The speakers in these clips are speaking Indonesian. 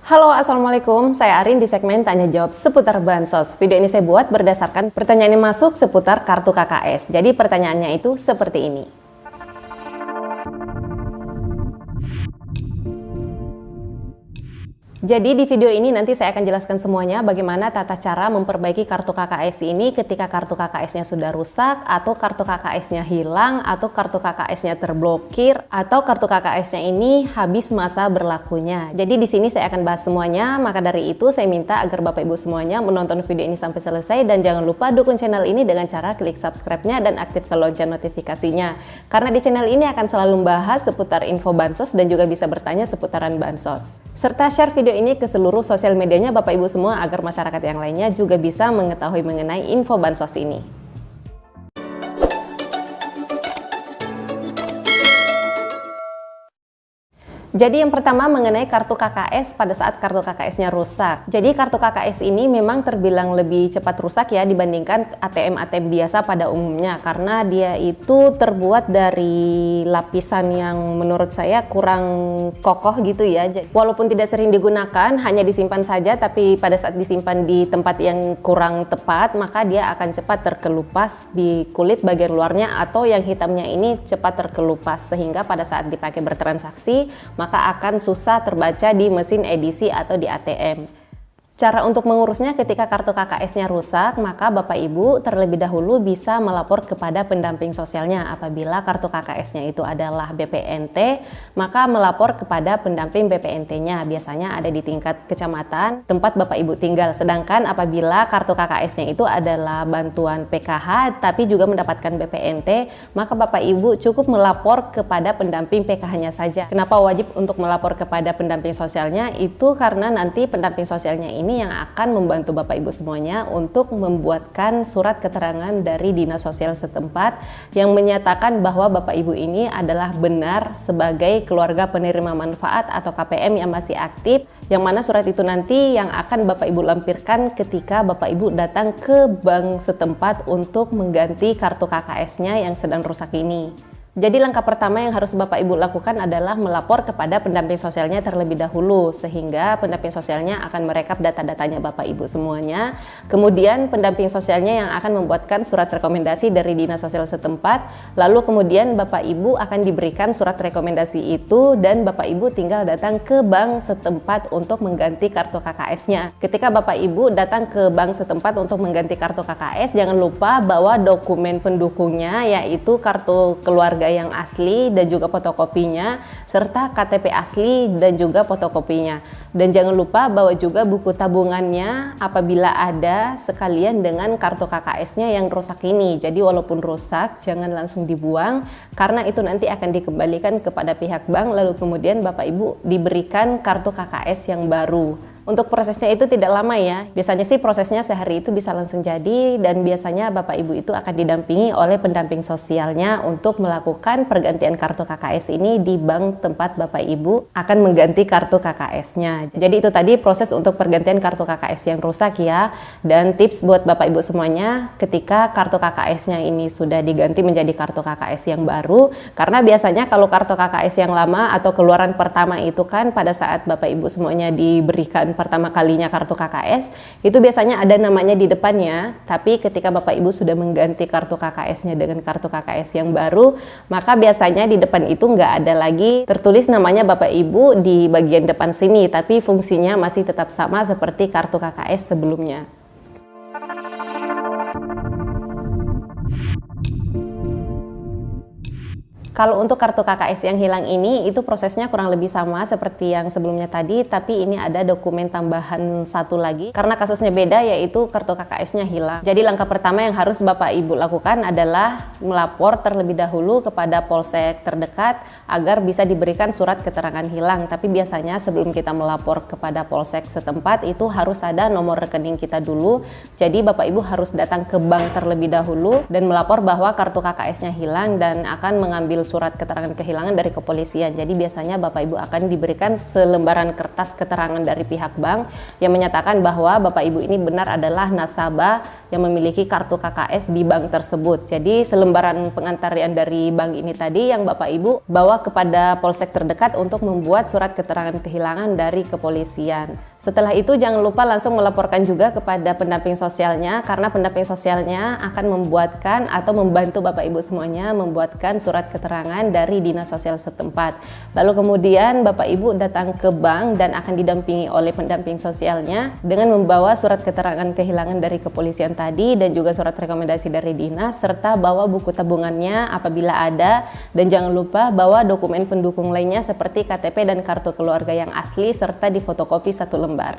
Halo, Assalamualaikum. Saya Arin di segmen Tanya Jawab seputar Bansos. Video ini saya buat berdasarkan pertanyaan yang masuk seputar kartu KKS. Jadi pertanyaannya itu seperti ini. Jadi di video ini nanti saya akan jelaskan semuanya bagaimana tata cara memperbaiki kartu KKS ini ketika kartu KKS-nya sudah rusak, atau kartu KKS-nya hilang, atau kartu KKS-nya terblokir, atau kartu KKS-nya ini habis masa berlakunya. Jadi di sini saya akan bahas semuanya, maka dari itu saya minta agar Bapak Ibu semuanya menonton video ini sampai selesai, dan jangan lupa dukung channel ini dengan cara klik subscribe-nya dan aktifkan lonceng notifikasinya. Karena di channel ini akan selalu membahas seputar info Bansos dan juga bisa bertanya seputaran Bansos. Serta share video ini ke seluruh sosial medianya Bapak Ibu semua agar masyarakat yang lainnya juga bisa mengetahui mengenai info Bansos ini. Jadi yang pertama mengenai kartu KKS pada saat kartu KKS-nya rusak. Jadi kartu KKS ini memang terbilang lebih cepat rusak ya dibandingkan ATM-ATM biasa pada umumnya, karena dia itu terbuat dari lapisan yang menurut saya kurang kokoh gitu ya. Jadi, walaupun tidak sering digunakan, hanya disimpan saja, tapi pada saat disimpan di tempat yang kurang tepat, maka dia akan cepat terkelupas di kulit bagian luarnya, atau yang hitamnya ini cepat terkelupas sehingga pada saat dipakai bertransaksi maka akan susah terbaca di mesin edisi atau di ATM. Cara untuk mengurusnya ketika kartu KKS-nya rusak, maka Bapak Ibu terlebih dahulu bisa melapor kepada pendamping sosialnya. Apabila kartu KKS-nya itu adalah BPNT, maka melapor kepada pendamping BPNT-nya. Biasanya ada di tingkat kecamatan tempat Bapak Ibu tinggal. Sedangkan apabila kartu KKS-nya itu adalah bantuan PKH tapi juga mendapatkan BPNT, maka Bapak Ibu cukup melapor kepada pendamping PKH-nya saja. Kenapa wajib untuk melapor kepada pendamping sosialnya? Itu karena nanti pendamping sosialnya ini yang akan membantu Bapak Ibu semuanya untuk membuatkan surat keterangan dari Dinas Sosial setempat yang menyatakan bahwa Bapak Ibu ini adalah benar sebagai keluarga penerima manfaat atau KPM yang masih aktif, yang mana surat itu nanti yang akan Bapak Ibu lampirkan ketika Bapak Ibu datang ke bank setempat untuk mengganti kartu KKS-nya yang sedang rusak ini. Jadi langkah pertama yang harus Bapak Ibu lakukan adalah melapor kepada pendamping sosialnya terlebih dahulu, sehingga pendamping sosialnya akan merekap data-datanya Bapak Ibu semuanya. Kemudian pendamping sosialnya yang akan membuatkan surat rekomendasi dari Dinas Sosial setempat, lalu kemudian Bapak Ibu akan diberikan surat rekomendasi itu dan Bapak Ibu tinggal datang ke bank setempat untuk mengganti kartu KKS-nya. Ketika Bapak Ibu datang ke bank setempat untuk mengganti kartu KKS, jangan lupa bawa dokumen pendukungnya, yaitu kartu keluarga yang asli dan juga fotokopinya, serta KTP asli dan juga fotokopinya. Dan jangan lupa bawa juga buku tabungannya apabila ada, sekalian dengan kartu KKS-nya yang rusak ini. Jadi walaupun rusak jangan langsung dibuang, karena itu nanti akan dikembalikan kepada pihak bank, lalu kemudian Bapak Ibu diberikan kartu KKS yang baru. Untuk prosesnya itu tidak lama ya, biasanya sih prosesnya sehari itu bisa langsung jadi, dan biasanya Bapak Ibu itu akan didampingi oleh pendamping sosialnya untuk melakukan pergantian kartu KKS ini di bank tempat Bapak Ibu akan mengganti kartu KKS-nya. Jadi itu tadi proses untuk pergantian kartu KKS yang rusak ya, dan tips buat Bapak Ibu semuanya ketika kartu KKS-nya ini sudah diganti menjadi kartu KKS yang baru, karena biasanya kalau kartu KKS yang lama atau keluaran pertama itu kan pada saat Bapak Ibu semuanya diberikan pertama kalinya kartu KKS, itu biasanya ada namanya di depannya, tapi ketika Bapak Ibu sudah mengganti kartu KKS-nya dengan kartu KKS yang baru, maka biasanya di depan itu nggak ada lagi tertulis namanya Bapak Ibu di bagian depan sini, tapi fungsinya masih tetap sama seperti kartu KKS sebelumnya. Kalau untuk kartu KKS yang hilang ini, itu prosesnya kurang lebih sama seperti yang sebelumnya tadi, tapi ini ada dokumen tambahan satu lagi, karena kasusnya beda, yaitu kartu KKS-nya hilang. Jadi langkah pertama yang harus Bapak Ibu lakukan adalah melapor terlebih dahulu kepada polsek terdekat agar bisa diberikan surat keterangan hilang. Tapi biasanya sebelum kita melapor kepada polsek setempat, itu harus ada nomor rekening kita dulu. Jadi Bapak Ibu harus datang ke bank terlebih dahulu dan melapor bahwa kartu KKS-nya hilang dan akan mengambil surat keterangan kehilangan dari kepolisian. Jadi biasanya Bapak Ibu akan diberikan selembaran kertas keterangan dari pihak bank yang menyatakan bahwa Bapak Ibu ini benar adalah nasabah yang memiliki kartu KKS di bank tersebut. Jadi selembaran pengantarian dari bank ini tadi yang Bapak Ibu bawa kepada polsek terdekat untuk membuat surat keterangan kehilangan dari kepolisian. Setelah itu jangan lupa langsung melaporkan juga kepada pendamping sosialnya, karena pendamping sosialnya akan membuatkan atau membantu Bapak Ibu semuanya membuatkan surat keterangan dari dinas sosial setempat. Lalu kemudian Bapak Ibu datang ke bank dan akan didampingi oleh pendamping sosialnya dengan membawa surat keterangan kehilangan dari kepolisian tadi dan juga surat rekomendasi dari dinas, serta bawa buku tabungannya apabila ada, dan jangan lupa bawa dokumen pendukung lainnya seperti KTP dan kartu keluarga yang asli serta difotokopi 1 lembar.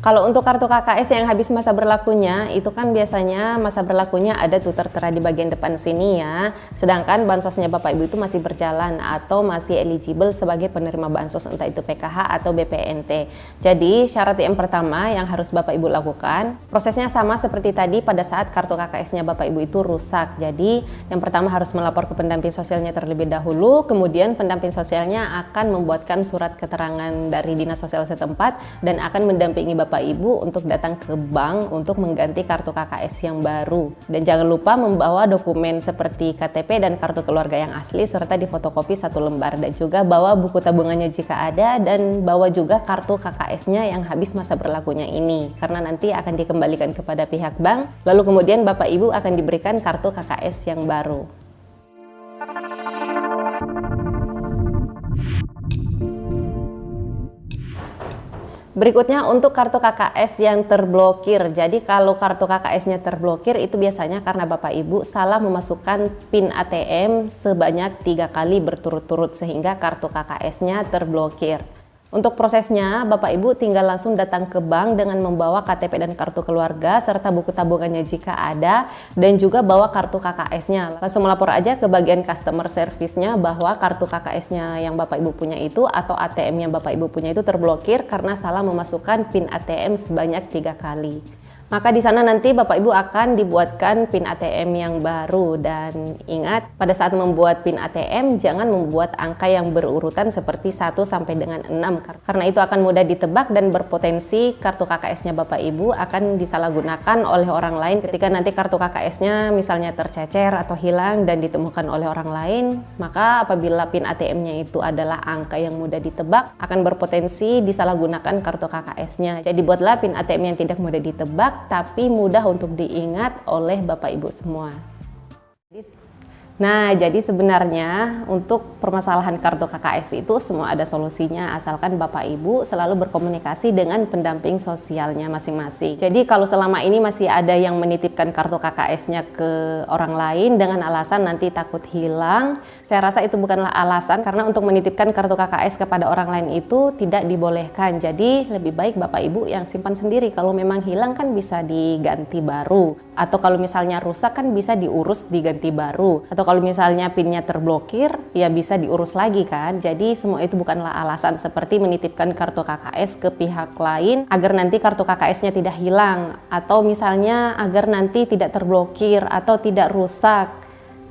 Kalau untuk kartu KKS yang habis masa berlakunya, itu kan biasanya masa berlakunya ada tuh tertera di bagian depan sini ya. Sedangkan bansosnya Bapak Ibu itu masih berjalan atau masih eligible sebagai penerima bansos, entah itu PKH atau BPNT. Jadi syarat yang pertama yang harus Bapak Ibu lakukan, prosesnya sama seperti tadi pada saat kartu KKS-nya Bapak Ibu itu rusak. Jadi yang pertama harus melapor ke pendamping sosialnya terlebih dahulu, kemudian pendamping sosialnya akan membuatkan surat keterangan dari dinas sosial setempat dan akan mendampingi Bapak Ibu untuk datang ke bank untuk mengganti kartu KKS yang baru. Dan jangan lupa membawa dokumen seperti KTP dan kartu keluarga yang asli serta difotokopi 1 lembar, dan juga bawa buku tabungannya jika ada, dan bawa juga kartu KKS-nya yang habis masa berlakunya ini karena nanti akan dikembalikan kepada pihak bank. Lalu kemudian Bapak Ibu akan diberikan kartu KKS yang baru. Berikutnya untuk kartu KKS yang terblokir. Jadi kalau kartu KKS-nya terblokir itu biasanya karena Bapak Ibu salah memasukkan PIN ATM sebanyak 3 kali berturut-turut sehingga kartu KKS-nya terblokir. Untuk prosesnya, Bapak Ibu tinggal langsung datang ke bank dengan membawa KTP dan kartu keluarga serta buku tabungannya jika ada, dan juga bawa kartu KKS-nya. Langsung melapor aja ke bagian customer service-nya bahwa kartu KKS-nya yang Bapak Ibu punya itu atau ATM yang Bapak Ibu punya itu terblokir karena salah memasukkan PIN ATM sebanyak 3 kali. Maka di sana nanti Bapak Ibu akan dibuatkan PIN ATM yang baru, dan ingat pada saat membuat PIN ATM jangan membuat angka yang berurutan seperti 1 sampai dengan 6 karena itu akan mudah ditebak dan berpotensi kartu KKS-nya Bapak Ibu akan disalahgunakan oleh orang lain ketika nanti kartu KKS-nya misalnya tercecer atau hilang dan ditemukan oleh orang lain. Maka apabila PIN ATM-nya itu adalah angka yang mudah ditebak, akan berpotensi disalahgunakan kartu KKS-nya. Jadi buatlah PIN ATM yang tidak mudah ditebak tapi mudah untuk diingat oleh Bapak Ibu semua. Nah, jadi sebenarnya untuk permasalahan kartu KKS itu semua ada solusinya asalkan Bapak Ibu selalu berkomunikasi dengan pendamping sosialnya masing-masing. Jadi kalau selama ini masih ada yang menitipkan kartu KKS-nya ke orang lain dengan alasan nanti takut hilang, saya rasa itu bukanlah alasan, karena untuk menitipkan kartu KKS kepada orang lain itu tidak dibolehkan. Jadi lebih baik Bapak Ibu yang simpan sendiri. Kalau memang hilang kan bisa diganti baru, atau kalau misalnya rusak kan bisa diurus diganti baru, atau kalau misalnya PIN-nya terblokir ya bisa diurus lagi kan. Jadi semua itu bukanlah alasan seperti menitipkan kartu KKS ke pihak lain agar nanti kartu KKS-nya tidak hilang, atau misalnya agar nanti tidak terblokir atau tidak rusak.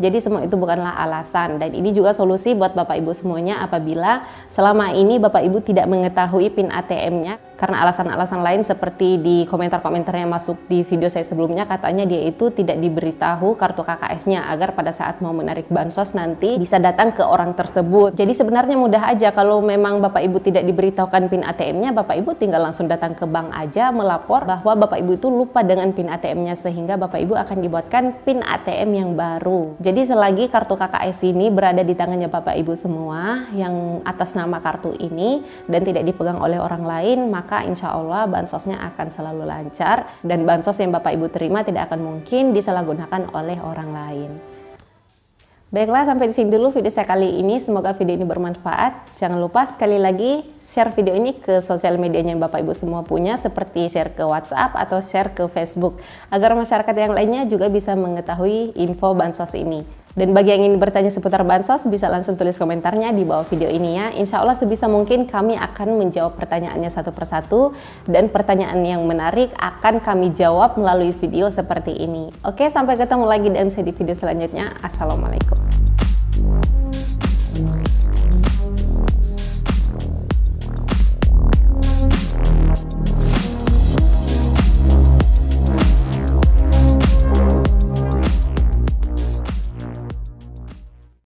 Jadi semua itu bukanlah alasan, dan ini juga solusi buat Bapak Ibu semuanya apabila selama ini Bapak Ibu tidak mengetahui PIN ATM-nya karena alasan-alasan lain seperti di komentar-komentar yang masuk di video saya sebelumnya, katanya dia itu tidak diberitahu kartu KKS-nya agar pada saat mau menarik bansos nanti bisa datang ke orang tersebut. Jadi sebenarnya mudah aja, kalau memang Bapak Ibu tidak diberitahukan PIN ATM-nya, Bapak Ibu tinggal langsung datang ke bank aja melapor bahwa Bapak Ibu itu lupa dengan PIN ATM-nya, sehingga Bapak Ibu akan dibuatkan PIN ATM yang baru. Jadi selagi kartu KKS ini berada di tangannya Bapak Ibu semua yang atas nama kartu ini dan tidak dipegang oleh orang lain, maka insya Allah bansosnya akan selalu lancar dan bansos yang Bapak Ibu terima tidak akan mungkin disalahgunakan oleh orang lain. Baiklah, sampai di sini dulu video saya kali ini. Semoga video ini bermanfaat. Jangan lupa sekali lagi share video ini ke sosial medianya yang Bapak Ibu semua punya, seperti share ke WhatsApp atau share ke Facebook, agar masyarakat yang lainnya juga bisa mengetahui info bansos ini. Dan bagi yang ingin bertanya seputar bansos, bisa langsung tulis komentarnya di bawah video ini ya. Insya Allah sebisa mungkin kami akan menjawab pertanyaannya satu persatu, dan pertanyaan yang menarik akan kami jawab melalui video seperti ini. Oke, sampai ketemu lagi dan saya di video selanjutnya. Assalamualaikum.